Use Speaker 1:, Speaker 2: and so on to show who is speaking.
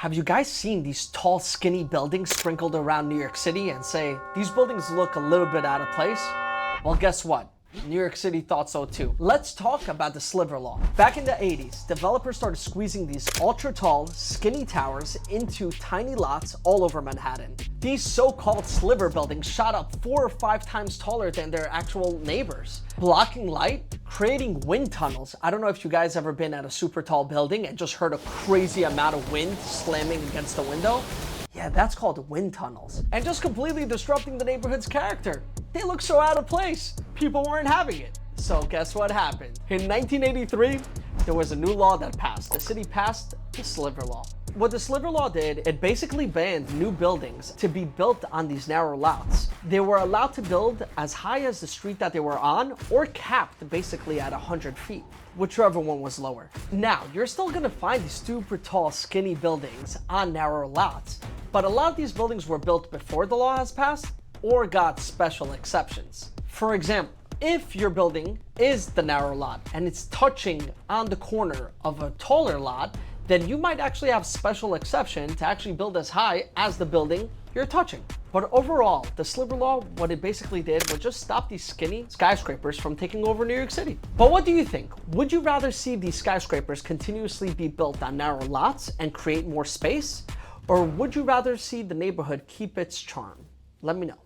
Speaker 1: Have you guys seen these tall, skinny buildings sprinkled around New York City and say, these buildings look a little bit out of place? Well, guess what? New York City thought so too. Let's talk about the sliver law. Back in the 80s, developers started squeezing these ultra tall, skinny towers into tiny lots all over Manhattan. These so-called sliver buildings shot up 4 or 5 times taller than their actual neighbors, blocking light, creating wind tunnels. I don't know if you guys ever been at a super tall building and just heard a crazy amount of wind slamming against the window. Yeah, that's called wind tunnels. And just completely disrupting the neighborhood's character. They look so out of place. People weren't having it. So guess what happened? In 1983, there was a new law that passed. The city passed the sliver law. What the sliver law did, it basically banned new buildings to be built on these narrow lots. They were allowed to build as high as the street that they were on, or capped basically at 100 feet, whichever one was lower. Now, you're still gonna find these super tall, skinny buildings on narrow lots, but a lot of these buildings were built before the law has passed, or got special exceptions. For example, if your building is the narrow lot and it's touching on the corner of a taller lot, then you might actually have special exception to actually build as high as the building you're touching. But overall, the sliver law, what it basically did was just stop these skinny skyscrapers from taking over New York City. But what do you think? Would you rather see these skyscrapers continuously be built on narrow lots and create more space? Or would you rather see the neighborhood keep its charm? Let me know.